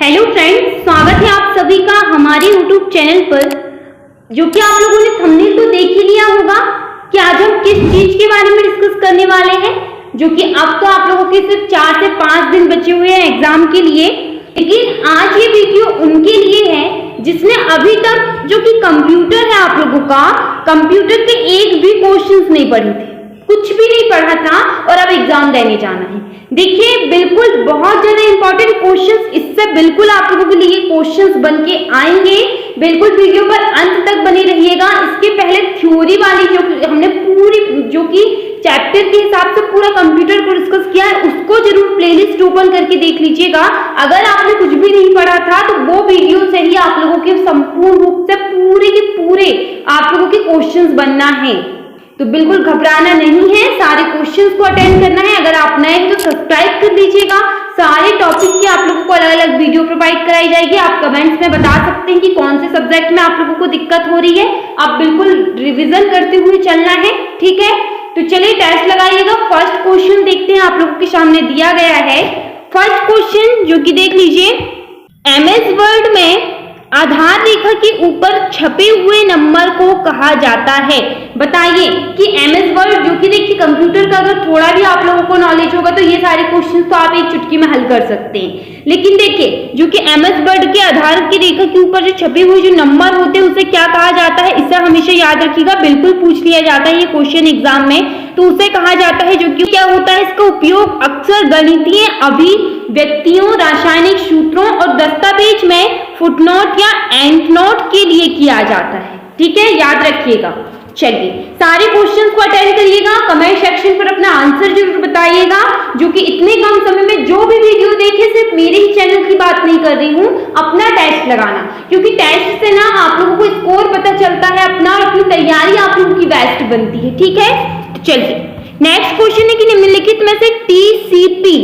Hello friends, स्वागत है आप सभी का हमारे यूट्यूब चैनल पर। जो कि आप लोगों ने थंबनेल तो देख ही लिया होगा कि आज हम किस चीज के बारे में डिस्कस करने वाले हैं। जो कि अब तो आप लोगों के सिर्फ 4 से 5 दिन बचे हुए हैं एग्जाम के लिए, लेकिन आज ये वीडियो उनके लिए है जिसने अभी तक जो कि कंप्यूटर है आप लोगों का, कंप्यूटर के एक भी क्वेश्चंस नहीं पढ़े थे, कुछ भी नहीं पढ़ा था और अब एग्जाम देने जाना है। देखिए, बिल्कुल बहुत ज्यादा इंपॉर्टेंट क्वेश्चंस इससे बिल्कुल आप लोगों के लिए क्वेश्चंस बन के आएंगे। बिल्कुल वीडियो पर अंत तक बने रहिएगा। इसके पहले थ्योरी वाली जो हमने पूरी जो कि चैप्टर के हिसाब से पूरा कंप्यूटर को डिस्कस किया है, उसको जरूर प्लेलिस्ट ओपन करके देख लीजिएगा। अगर आपने कुछ भी नहीं पढ़ा था तो वो वीडियो से ही आप लोगों के संपूर्ण रूप से पूरे के पूरे आप लोगों के क्वेश्चंस बनना है। तो बिल्कुल घबराना नहीं है, सारे क्वेश्चंस को अटेंड करना है। अगर आप नए हैं तो सब्सक्राइब कर लीजिएगा। सारे टॉपिक की आप लोगों को अलग अलग वीडियो प्रोवाइड कराई जाएगी। आप कमेंट्स में बता सकते हैं कि कौन से सब्जेक्ट में आप लोगों को दिक्कत हो रही है। आप बिल्कुल रिविजन करते हुए चलना है, ठीक है। तो चलिए टेस्ट लगाइएगा। फर्स्ट क्वेश्चन देखते हैं, आप लोगों के सामने दिया गया है फर्स्ट क्वेश्चन, जो कि देख लीजिए। एमएस वर्ड में आधार रेखा के ऊपर छपे हुए नंबर को कहा जाता है। बताइए कि एमएस वर्ड, जो कि देखिए कंप्यूटर का अगर थोड़ा भी आप लोगों को नॉलेज होगा तो ये सारे क्वेश्चन तो आप एक चुटकी में हल कर सकते हैं। लेकिन देखिए, जो कि एमएस वर्ड के आधार की रेखा के ऊपर जो छपे हुए जो नंबर होते हैं उसे क्या कहा जाता है, इसे हमेशा याद रखिएगा। बिल्कुल पूछ लिया जाता है ये क्वेश्चन एग्जाम में। तो उसे कहा जाता है, जो कि क्या होता है, इसका उपयोग अक्सर गणितीय अभिव्यक्तियों, रासायनिक सूत्रों और दस्तावेज में फुटनोट या एंडनोट के लिए किया जाता है। ठीक है, याद रखिएगा। चलिए सारे क्वेश्चंस को अटेंड करिएगा। कमेंट सेक्शन पर अपना आंसर जरूर बताइएगा। जो कि इतने कम समय में जो भी वीडियो देखे, सिर्फ मेरे ही चैनल की बात नहीं कर रही हूँ, अपना टेस्ट लगाना, क्योंकि टेस्ट से ना आप लोगों को स्कोर पता चलता है अपना, और अपनी तैयारी आप लोगों की बेस्ट बनती है। ठीक है, चलिए नेक्स्ट क्वेश्चन है कि निम्नलिखित में से टीसीपी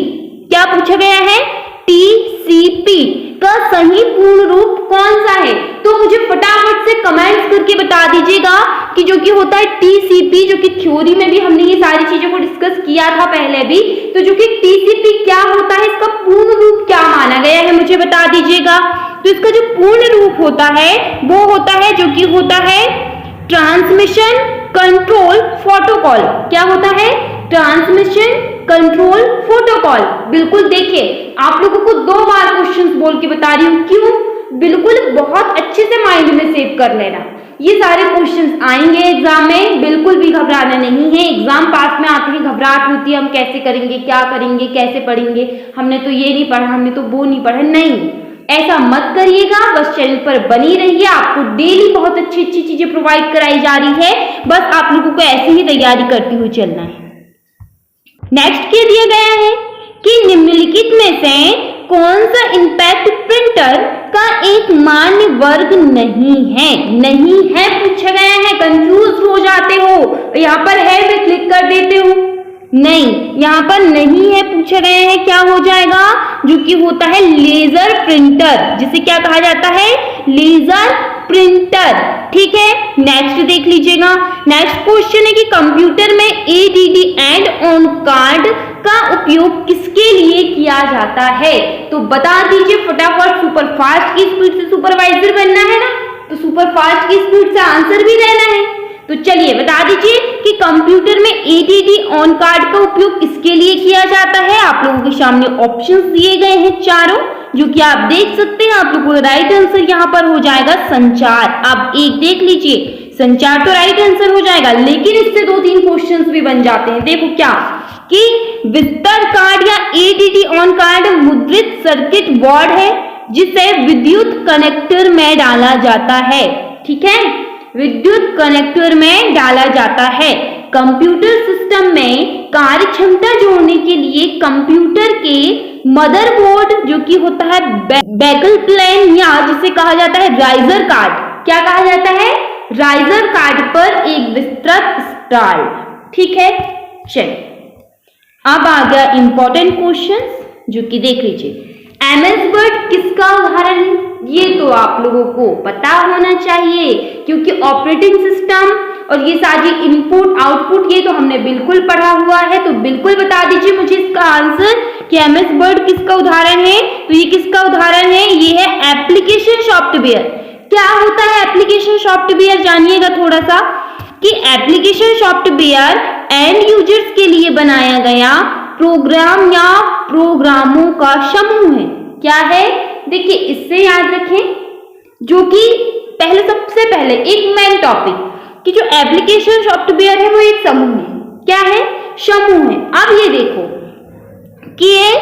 क्या पूछा गया है, टीसीपी का सही पूर्ण रूप कौन सा है। तो मुझे फटाफट से कमेंट्स करके बता दीजिएगा कि जो कि होता है टीसीपी, जो कि थ्योरी में भी हमने ये सारी चीजों को डिस्कस किया था पहले भी। तो जो कि टीसीपी क्या होता है, इसका पूर्ण रूप क्या माना गया है, मुझे बता दीजिएगा। तो इसका जो पूर्ण रूप होता है वो होता है, जो कि होता है ट्रांसमिशन कंट्रोल प्रोटोकॉल। क्या होता है, ट्रांसमिशन कंट्रोल प्रोटोकॉल। बिल्कुल देखिए, आप लोगों को 2 बार क्वेश्चंस बोल के बता रही हूँ, क्यों, बिल्कुल बहुत अच्छे से माइंड में सेव कर लेना। ये सारे क्वेश्चंस आएंगे एग्जाम में, बिल्कुल भी घबराना नहीं है। एग्जाम पास में आते ही घबराहट होती है, हम कैसे करेंगे, क्या करेंगे, कैसे पढ़ेंगे, हमने तो ये नहीं पढ़ा, हमने तो वो नहीं पढ़ा। नहीं, ऐसा मत करिएगा। बस चैनल पर बनी रहिए। आपको डेली बहुत अच्छी अच्छी चीजें प्रोवाइड कराई जा रही है, बस आप लोगों को ऐसे ही तैयारी करते हुए चलना है। नेक्स्ट क्या दिया गया है कि निम्नलिखित में से कौन सा इंपैक्ट प्रिंटर का एक मान्य वर्ग नहीं है। नहीं है पूछा गया है, कंफ्यूज हो जाते हो। यहाँ पर है, मैं क्लिक कर देते हूँ। नहीं, यहाँ पर नहीं है पूछा गया है, क्या हो जाएगा, जो कि होता है लेजर प्रिंटर, जिसे क्या कहा जाता है, लेजर प्रिंटर। ठीक है, नेक्स्ट देख लीजिएगा। नेक्स्ट क्वेश्चन है कि कंप्यूटर में एडीडी एंड ऑन कार्ड का उपयोग किसके लिए किया जाता है। तो बता दीजिए फटाफट। सुपर फास्ट की स्पीड से सुपरवाइजर बनना है ना, तो सुपर फास्ट की स्पीड से आंसर भी रहना है। तो चलिए बता दीजिए कि कंप्यूटर में एडीडी ऑन कार्ड का उपयोग किसके लिए किया जाता है। आप लोगों के सामने ऑप्शंस दिए गए हैं चारों, जो कि आप देख सकते हैं। आप लोगों का राइट आंसर यहाँ पर हो जाएगा संचार। आप एक देख लीजिए, संचार तो राइट आंसर हो जाएगा, लेकिन इससे 2-3 क्वेश्चंस भी बन जाते हैं। देखो क्या, कि विस्तर कार्ड या एडीडी ऑन कार्ड मुद्रित सर्किट बोर्ड है जिसे विद्युत कनेक्टर में डाला जाता है। ठीक है, विद्युत कनेक्टर में डाला जाता है। कंप्यूटर सिस्टम में कार्य क्षमता जोड़ने के लिए कंप्यूटर के मदरबोर्ड, जो कि होता है बैकल प्लेन, या जिसे कहा जाता है राइजर कार्ड, क्या कहा जाता है, राइजर कार्ड पर एक विस्तृत स्टॉल। ठीक है, चलिए अब आ गया इंपॉर्टेंट क्वेश्चंस, जो कि देख लीजिए। एमएस वर्ड किसका उदाहरण है, ये तो आप लोगों को पता होना चाहिए, क्योंकि ऑपरेटिंग सिस्टम और ये सारी इनपुट आउटपुट ये तो हमने बिल्कुल पढ़ा हुआ है। तो बिल्कुल बता दीजिए मुझे इसका आंसर कि एमएस वर्ड किसका उदाहरण है। तो ये किसका उदाहरण है, सॉफ्टवेयर। क्या होता है एप्लीकेशन सॉफ्टवेयर, जानिएगा थोड़ा सा कि एप्लीकेशन सॉफ्टवेयर एंड यूजर्स के लिए बनाया गया प्रोग्राम या प्रोग्रामों का समूह है। क्या है, देखिए इससे याद रखें, जो कि पहले सबसे पहले एक मेन टॉपिक कि जो एप्लीकेशन सॉफ्टवेयर है वो एक समूह है। क्या है, समूह है। अब ये देखो कि ये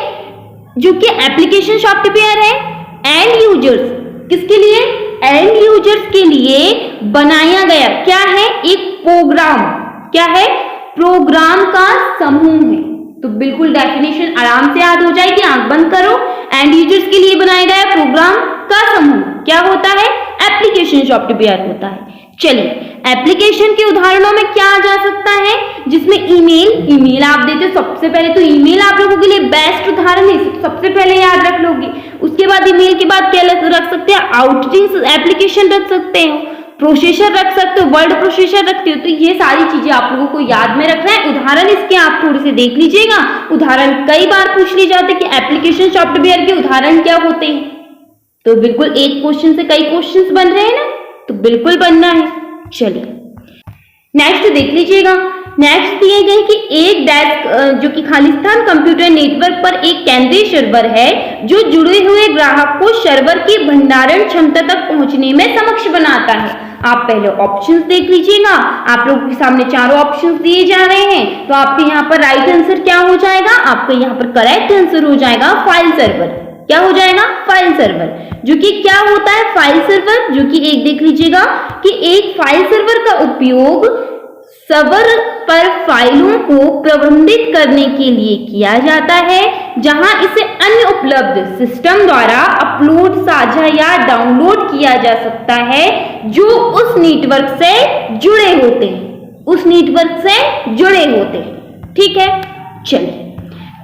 जो कि एप्लीकेशन सॉफ्टवेयर है एंड यूजर्स, किसके लिए, एंड यूजर्स के लिए बनाया गया क्या है, एक प्रोग्राम। क्या है, प्रोग्राम का समूह है। तो बिल्कुल डेफिनेशन आराम से याद हो जाएगी, आंख बंद करो। एंड यूजर्स के लिए बनाया गया प्रोग्राम का समूह क्या होता है, एप्लीकेशन सॉफ्टवेयर होता है। चलिए एप्लीकेशन के उदाहरणों में क्या आ जा सकता है, जिसमें ईमेल आप देते हो। सबसे पहले तो ईमेल आप लोगों के लिए बेस्ट उदाहरण है, सबसे पहले याद रख लोगे। उसके बाद ईमेल के बाद क्या रख सकते हैं, आउटरिंग एप्लीकेशन रख सकते हो, प्रोसेसर रख सकते हो, वर्ड प्रोसेसर रखते हो। तो ये सारी चीजें आप लोगों को याद में रखना है। उदाहरण इसके आप थोड़े से देख लीजिएगा, उदाहरण कई बार पूछ लिए जाते हैं कि एप्लीकेशन सॉफ्टवेयर के उदाहरण क्या होते हैं। तो बिल्कुल एक क्वेश्चन से कई क्वेश्चंस बन रहे हैं ना, तो बिल्कुल बनना है। चलिए नेक्स्ट देख लीजिएगा। नेक्स्ट दिए गए कि एक डेस्क जो कि खालिस्तान कंप्यूटर नेटवर्क पर एक केंद्रीय सर्वर है जो जुड़े हुए ग्राहक को सर्वर की भंडारण क्षमता तक पहुंचने में सक्षम बनाता है। आप पहले ऑप्शंस देख लीजिएगा, आप लोगों के सामने चारों ऑप्शंस दिए जा रहे हैं। तो आपके यहाँ पर राइट आंसर क्या हो जाएगा, आपका यहाँ पर करेक्ट आंसर हो जाएगा फाइल सर्वर। क्या हो जाएगा, फाइल सर्वर। जो कि क्या होता है फाइल सर्वर, जो कि एक देख लीजिएगा कि एक फाइल सर्वर का उपयोग सर्वर पर फाइलों को प्रबंधित करने के लिए किया जाता है, जहां इसे अन्य उपलब्ध सिस्टम द्वारा अपलोड, साझा या डाउनलोड किया जा सकता है जो उस नेटवर्क से जुड़े होते हैं, उस नेटवर्क से जुड़े होते हैं। ठीक है, चलिए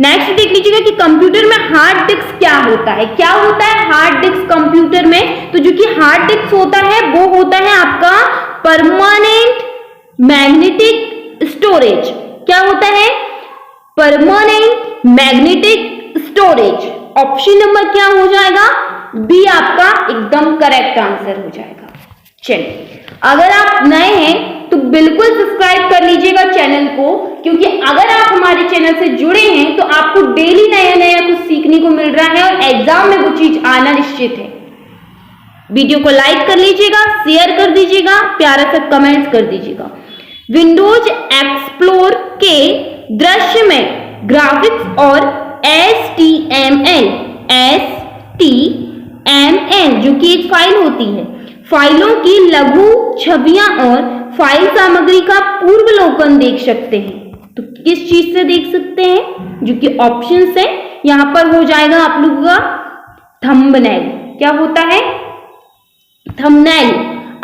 नेक्स्ट देख लीजिएगा कि कंप्यूटर में हार्ड डिस्क क्या होता है। क्या होता है हार्ड डिस्क कंप्यूटर में, तो जो कि हार्ड डिस्क होता है वो होता है आपका परमानेंट मैग्नेटिक स्टोरेज। क्या होता है, permanent magnetic storage. Option number क्या हो जाएगा, बी आपका एकदम करेक्ट आंसर हो जाएगा। चलिए अगर आप नए हैं तो बिल्कुल सब्सक्राइब कर लीजिएगा चैनल को, क्योंकि अगर आप हमारे चैनल से जुड़े हैं तो आपको डेली नया नया कुछ सीखने को मिल रहा है और एग्जाम में वो चीज आना निश्चित है। वीडियो को लाइक कर लीजिएगा, शेयर कर दीजिएगा, प्यारा सा कमेंट्स कर दीजिएगा। विंडोज एक्सप्लोर के दृश्य में ग्राफिक्स और HTML जो कि एक फाइल होती है, फाइलों की लघु छवियां और फाइल सामग्री का पूर्वावलोकन देख सकते हैं। तो किस चीज से देख सकते हैं, जो कि ऑप्शन से यहां पर हो जाएगा आप लोगों का थंबनेल। क्या होता है, थंबनेल।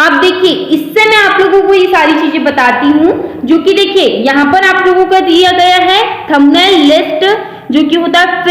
आप देखिए इससे मैं आप लोगों को ये सारी चीजें बताती हूं, जो कि देखिए यहां पर आप लोगों का दिया गया है थंबनेल लिस्ट, जो कि होता है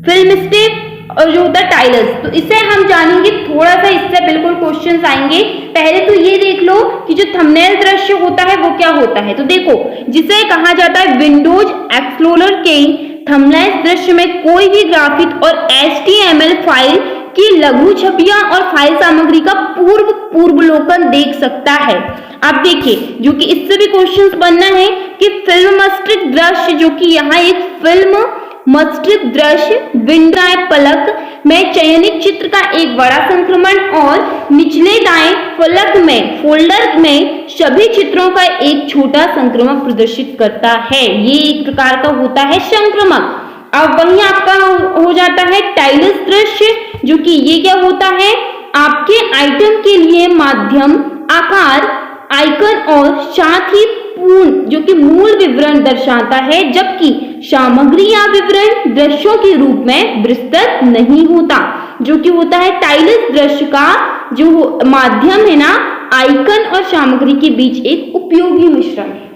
फिल्म स्टिक और जो होता है टाइटल्स। तो इसे हम जानेंगे थोड़ा सा, इससे बिल्कुल क्वेश्चंस आएंगे। पहले तो ये देख लो कि जो थंबनेल दृश्य होता है वो क्या होता है। तो देखो जिसे कहा जाता है विंडोज एक्सप्लोरर के थंबनेल दृश्य में कोई भी ग्राफिक और HTML फाइल की लघु छवियां और फाइल सामग्री का पूर्वावलोकन देख सकता है। आप देखिए जो कि इससे भी क्वेश्चंस बनना है कि फिल्मस्टिक दृश्य, जो कि यहाँ एक फिल्म मस्टिक दृश्य विंडो पलक में चयनित चित्र का एक बड़ा संक्रमण और निचले दाएं फलक में फोल्डर में सभी चित्रों का एक छोटा संक्रमण प्रदर्शित करता है। ये एक प्रकार का होता है संक्रमण। अब वहीं आपका हो जाता है टाइल्स दृश्य, जो कि ये क्या होता है, आपके आइटम के लिए माध्यम, आकार, आइकन और साथ ही पूर्ण जो कि मूल विवरण दर्शाता है, जबकि सामग्री या विवरण दृश्यों के रूप में विस्तृत नहीं होता। जो कि होता है टाइल्स दृश्य का जो माध्यम है ना, आइकन और सामग्री के बीच एक उपयोगी मिश्रण है।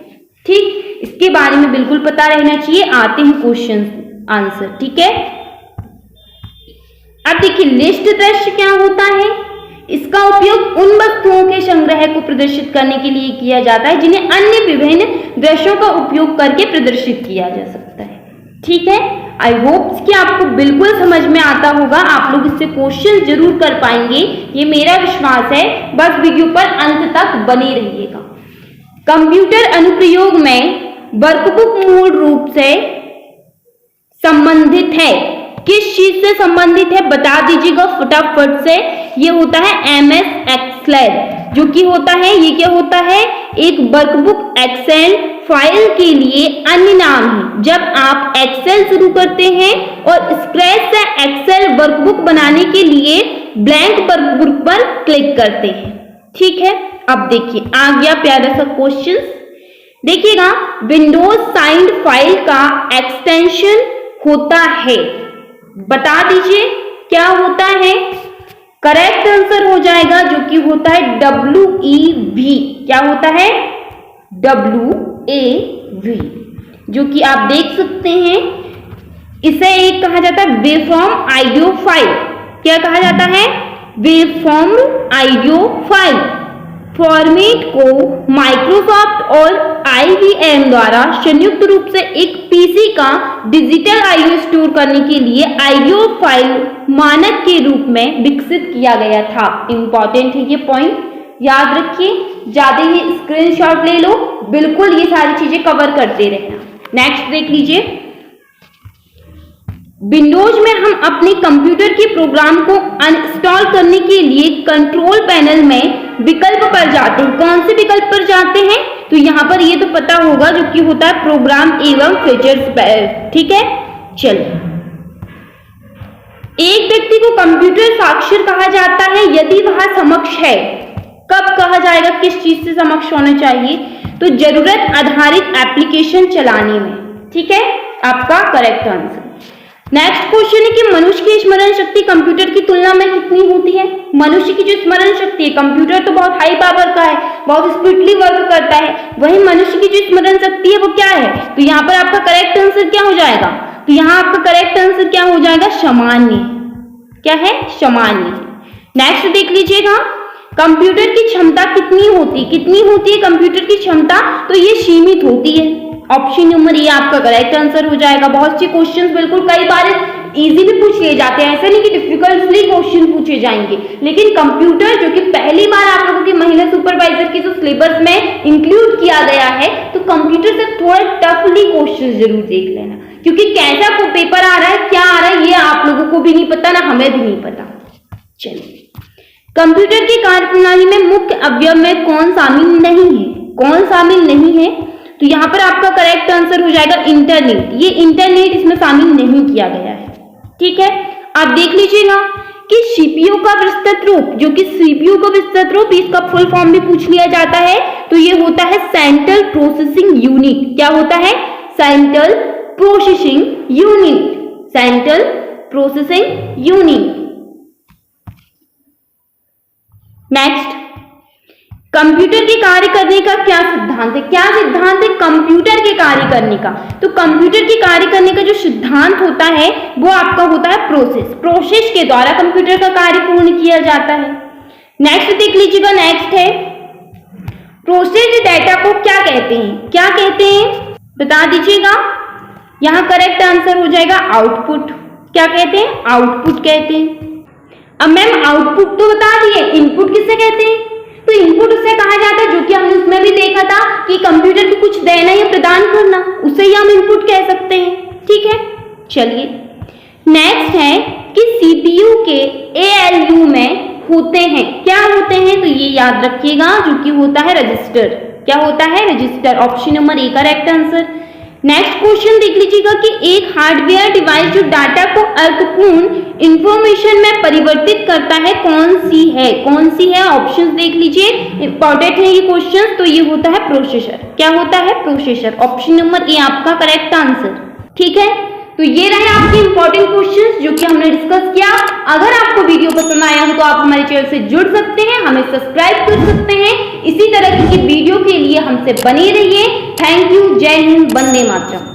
ठीक, इसके बारे में बिल्कुल पता रहना चाहिए। आते हैं क्वेश्चन आंसर। ठीक है, अब देखिए लिस्ट दृश्य क्या होता है। इसका उपयोग उन वस्तुओं के संग्रह को प्रदर्शित करने के लिए किया जाता है जिन्हें अन्य विभिन्न दृश्यों का उपयोग करके प्रदर्शित किया जा सकता है। ठीक है, आई होप कि आपको बिल्कुल समझ में आता होगा, आप लोग इससे क्वेश्चन जरूर कर पाएंगे, ये मेरा विश्वास है। बस वीडियो पर अंत तक बने रहिएगा। कंप्यूटर अनुप्रयोग में वर्कबुक मूल रूप से संबंधित है, किस चीज से संबंधित है बता दीजिएगा फटाफट से। ये होता है MS एक्सेल, जो कि होता है, ये क्या होता है, एक वर्कबुक एक्सेल फाइल के लिए अन्य नाम है। जब आप एक्सेल शुरू करते हैं और स्क्रैच से एक्सेल वर्कबुक बनाने के लिए ब्लैंक वर्कबुक पर क्लिक करते हैं। ठीक है, अब देखिए आ गया प्यारा सा क्वेश्चन, देखिएगा। विंडोज साइंड फाइल का एक्सटेंशन होता है, बता दीजिए क्या होता है। करेक्ट आंसर हो जाएगा जो कि होता है WAV। क्या होता है? WAV, जो कि आप देख सकते हैं। इसे एक कहा जाता है वेवफॉर्म ऑडियो फाइल। क्या कहा जाता है? Waveform audio file. फॉर्मेट को माइक्रोसॉफ्ट और IBM द्वारा संयुक्त रूप से एक PC का डिजिटल ऑडियो स्टोर करने के लिए ऑडियो फाइल मानक के रूप में विकसित किया गया था। इंपॉर्टेंट है ये पॉइंट, याद रखिए, ज्यादा ही स्क्रीनशॉट ले लो, बिल्कुल ये सारी चीजें कवर करते रहना। नेक्स्ट देख लीजिए, विंडोज में हम अपने कंप्यूटर के प्रोग्राम को अनइंस्टॉल करने के लिए कंट्रोल पैनल में विकल्प पर जाते हैं। कौन से विकल्प पर जाते हैं? तो यहाँ पर ये तो पता होगा जो कि होता है प्रोग्राम एवं फीचर्स। ठीक है, चलिए। एक व्यक्ति को कंप्यूटर साक्षर कहा जाता है यदि वह समक्ष है। कब कहा जाएगा, किस चीज से समक्ष होना चाहिए? तो जरूरत आधारित एप्लीकेशन चलाने में। ठीक है, आपका करेक्ट आंसर। नेक्स्ट क्वेश्चन है कि मनुष्य की स्मरण शक्ति कंप्यूटर की तुलना में कितनी होती है? मनुष्य की जो स्मरण शक्ति है, कंप्यूटर तो बहुत हाई पावर का है, बहुत स्पीडली वर्क करता है, वही मनुष्य की जो स्मरण शक्ति है वो क्या है? तो यहाँ पर आपका करेक्ट आंसर क्या हो जाएगा? तो यहाँ आपका करेक्ट आंसर क्या हो जाएगा? सामान्य। क्या है? सामान्य। नेक्स्ट देख लीजिएगा, कंप्यूटर की क्षमता कितनी होती है कंप्यूटर की क्षमता? तो ये सीमित होती है। ऑप्शन नंबर ए आपका करेक्ट आंसर हो जाएगा। बहुत से क्वेश्चंस बिल्कुल कई बार इजी भी पूछ लिए जाते हैं, ऐसा नहीं कि डिफिकल्टली क्वेश्चन पूछे जाएंगे, लेकिन कंप्यूटर जो कि पहली बार आप लोगों की महिला सुपरवाइजर की जो सिलेबस में इंक्लूड किया गया है, तो कंप्यूटर से थोड़ा टफली क्वेश्चन जरूर देख लेना, क्योंकि कैसा पेपर आ रहा है, क्या आ रहा है, ये आप लोगों को भी नहीं पता, ना हमें भी नहीं पता। चलिए, कंप्यूटर की कार्यप्रणाली में मुख्य अवयव में कौन शामिल नहीं है? कौन शामिल नहीं है? तो यहाँ पर आपका करेक्ट आंसर हो जाएगा इंटरनेट। ये इंटरनेट इसमें शामिल नहीं किया गया है। ठीक है, आप देख लीजिएगा कि CPU का विस्तृत रूप, जो कि CPU का विस्तृत रूप, इसका फुल फॉर्म भी पूछ लिया जाता है, तो ये होता है सेंट्रल प्रोसेसिंग यूनिट। क्या होता है? Central processing unit. Central processing unit. Next, computer के कार्य करने का क्या सिद्धांत है? क्या सिद्धांत है कंप्यूटर के कार्य करने का? तो कंप्यूटर के कार्य करने का जो सिद्धांत होता है वो आपका होता है प्रोसेस। प्रोसेस के द्वारा कंप्यूटर का कार्य पूर्ण किया जाता है। नेक्स्ट देख लीजिएगा, नेक्स्ट है प्रोसेस्ड डेटा को क्या कहते हैं? क्या कहते हैं बता दीजिएगा। यहाँ करेक्ट आंसर हो जाएगा आउटपुट। क्या कहते हैं? आउटपुट कहते हैं। अब मैम आउटपुट तो बता दिए, इनपुट किसे कहते हैं? तो इनपुट उसे कहा जाता है जो कि हमने उसमें भी देखा था कि कंप्यूटर को कुछ देना या प्रदान करना, उसे ही हम इनपुट कह सकते हैं। ठीक है, चलिए। नेक्स्ट है कि CPU के ALU में होते हैं, क्या होते हैं? तो ये याद रखिएगा जो कि होता है रजिस्टर। क्या होता है? Register. Option number A correct answer. Next question देख लीजिएगा कि एक हार्डवेयर डिवाइस जो डाटा को अर्थपूर्ण इंफॉर्मेशन में परिवर्तित करता है, कौन सी है? कौन सी है? ऑप्शंस देख लीजिए, इंपॉर्टेंट है ये क्वेश्चन। तो ये होता है प्रोसेसर। क्या होता है? प्रोसेसर। ऑप्शन नंबर ए आपका करेक्ट आंसर। ठीक है, तो ये रहे आपके इंपॉर्टेंट क्वेश्चंस जो कि हमने डिस्कस किया। अगर आपको वीडियो पसंद आया हो तो आप हमारे चैनल से जुड़ सकते हैं, हमें सब्सक्राइब कर सकते हैं। इसी तरह की वीडियो के लिए हमसे बने रहिए। Thank you. जय हिंद, वंदे मातरम।